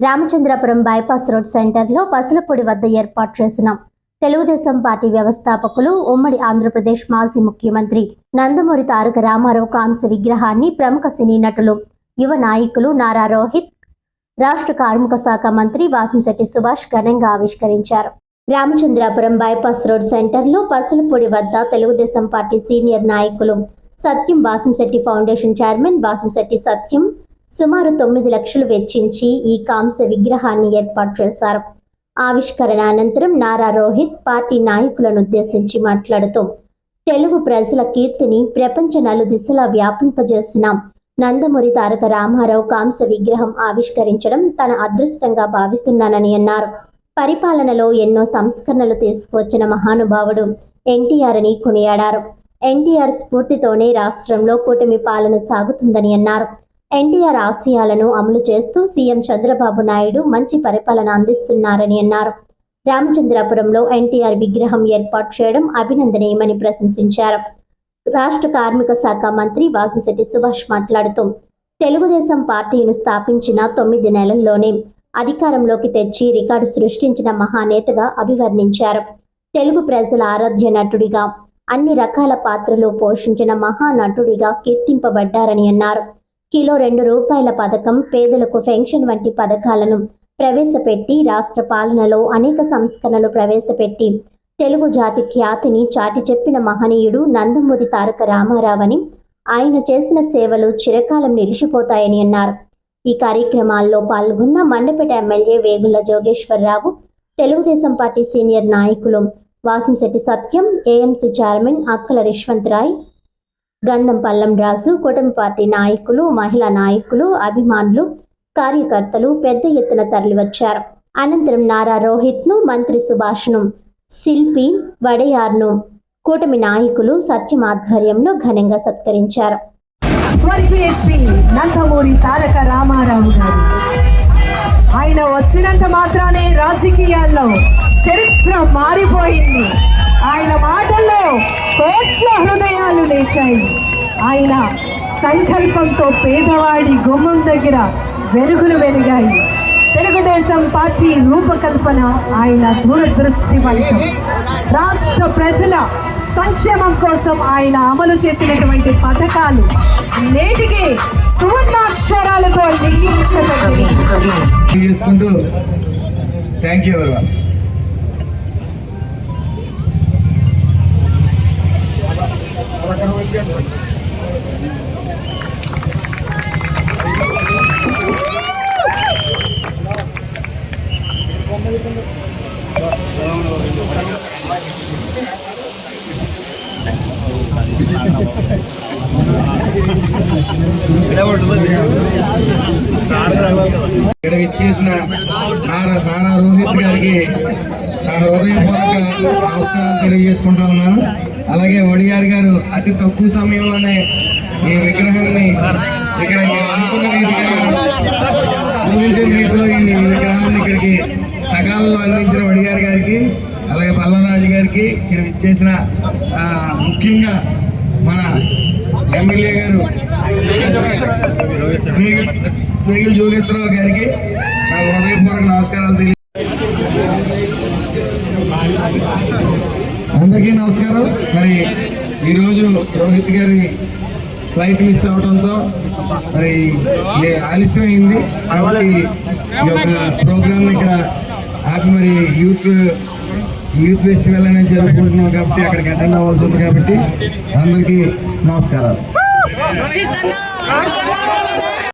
Ramachandrapuram bypass road సెంటర్లో పసలపొడి వద్ద ఏర్పాటు చేసిన తెలుగుదేశం పార్టీ వ్యవస్థాపకులు ఉమ్మడి ఆంధ్రప్రదేశ్ మాజీ ముఖ్యమంత్రి నందమూరి తారక రామారావు కాంస్య విగ్రహాన్ని ప్రముఖ సినీ నటులు యువ నాయకులు నారా రోహిత్, రాష్ట్ర కార్మిక శాఖ మంత్రి వాసంశెట్టి సుభాష్ ఘనంగా ఆవిష్కరించారు. రామచంద్రపురం బైపాస్ రోడ్ సెంటర్లో పసలపొడి వద్ద తెలుగుదేశం పార్టీ సీనియర్ నాయకులు సత్యం వాసంశెట్టి ఫౌండేషన్ చైర్మన్ వాసంశెట్టి సత్యం సుమారు 9 లక్షలు వెచ్చించి ఈ కాంస్య విగ్రహాన్ని ఏర్పాటు చేశారు. ఆవిష్కరణ అనంతరం నారా రోహిత్ పార్టీ నాయకులను ఉద్దేశించి మాట్లాడుతూ తెలుగు ప్రజల కీర్తిని ప్రపంచ నలుదిశలా వ్యాపింపజేసిన నందమూరి తారక రామారావు కాంస్య విగ్రహం ఆవిష్కరించడం తన అదృష్టంగా భావిస్తున్నానని అన్నారు. పరిపాలనలో ఎన్నో సంస్కరణలు తీసుకువచ్చిన మహానుభావుడు ఎన్టీఆర్ అని కొనియాడారు. ఎన్టీఆర్ స్ఫూర్తితోనే రాష్ట్రంలో కూటమి పాలన సాగుతుందని అన్నారు. ఎన్టీఆర్ ఆశయాలను అమలు చేస్తూ సీఎం చంద్రబాబు నాయుడు మంచి పరిపాలన అందిస్తున్నారని అన్నారు. రామచంద్రపురంలో ఎన్టీఆర్ విగ్రహం ఏర్పాటు చేయడం అభినందనీయమని ప్రశంసించారు. రాష్ట్ర కార్మిక శాఖ మంత్రి వాసంశెట్టి సుభాష్ మాట్లాడుతూ తెలుగుదేశం పార్టీని స్థాపించిన 9 నెలల్లోనే అధికారంలోకి తెచ్చి రికార్డు సృష్టించిన మహానేతగా అభివర్ణించారు. తెలుగు ప్రజల ఆరాధ్య నటుడిగా అన్ని రకాల పాత్రలు పోషించిన మహానటుడిగా కీర్తింపబడ్డారని అన్నారు. కిలో 2 రూపాయల పథకం, పేదలకు పెన్షన్ వంటి పథకాలను ప్రవేశపెట్టి రాష్ట్ర పాలనలో అనేక సంస్కరణలు ప్రవేశపెట్టి తెలుగు జాతి ఖ్యాతిని చాటి చెప్పిన మహనీయుడు నందమూరి తారక రామారావని, ఆయన చేసిన సేవలు చిరకాలం నిలిచిపోతాయని అన్నారు. ఈ కార్యక్రమాల్లో పాల్గొన్న Mandapeta MLA Vegulla Jogeswara Rao, Telugu Desam party senior నాయకులు వాసంశెట్టి సత్యం, ఏఎంసీ చైర్మన్ అక్కల రిష్వంతరాయ్, గంధం పల్లం రాజు, కూటమి పార్టీ నాయకులు, మహిళా నాయకులు, అభిమానులు, కార్యకర్తలు పెద్ద ఎత్తున తరలివచ్చారు. అనంతరం నారా రోహిత్ను, మంత్రి సుభాష్ను, శిల్పి వడయార్ను కూటమి నాయకులు సత్యం ఆధ్వర్యంలో ఘనంగా సత్కరించారు. స్వర్గీయ శ్రీ నందమూరి తారక రామారావు గారు ఆయన వచ్చినంత మాత్రానే రాజకీయాల్లో చరిత్ర మారిపోయింది. ఆయన మాటల్లో కోట్ల హృదయాలు లేచాయి. ఆయన సంకల్పంతో పేదవాడి గుమ్మం దగ్గర వెలుగులు వెలిగాయి. తెలుగుదేశం పార్టీ రూపకల్పన ఆయన దూరదృష్టి ఫలితం. రాష్ట్ర ప్రజల సంక్షేమం కోసం ఆయన అమలు చేసినటువంటి పథకాలు నేటికి సువర్ణాక్షరాలతో లిఖించబడ్డాయి. ఇక్కడ ఇచ్చేసిన నారా రోహిత్ గారికి నా హృదయపూర్వక నమస్కారాలు తెలియజేసుకుంటా ఉన్నాను. అలాగే వడియార్ గారు అతి తక్కువ సమయంలోనే ఈ విగ్రహాన్ని ఇక్కడ అనుకున్న ఊహించిన రీతిలో ఈ విగ్రహాన్ని ఇక్కడికి సకాలంలో అందించిన వడియార్ గారికి, అలాగే పల్లరాజు గారికి, ఇక్కడ ఇచ్చేసిన ముఖ్యంగా మన ఎమ్మెల్యే గారు వేగుల జోగేశ్వరరావు గారికి నా హృదయపూర్వక నమస్కారాలు తెలియ. అందరికీ నమస్కారం. మరి ఈరోజు రోహిత్ గారి ఫ్లైట్ మిస్ అవడంతో మరి ఆలస్యం అయింది. కాబట్టి ఈ యొక్క ప్రోగ్రామ్ ఇక్కడ ఆపి మరి యూత్ ఫెస్టివల్ అనేది జరుపుకుంటున్నాం కాబట్టి అక్కడికి అటెండ్ అవ్వాల్సి ఉంది. కాబట్టి అందరికీ నమస్కారాలు.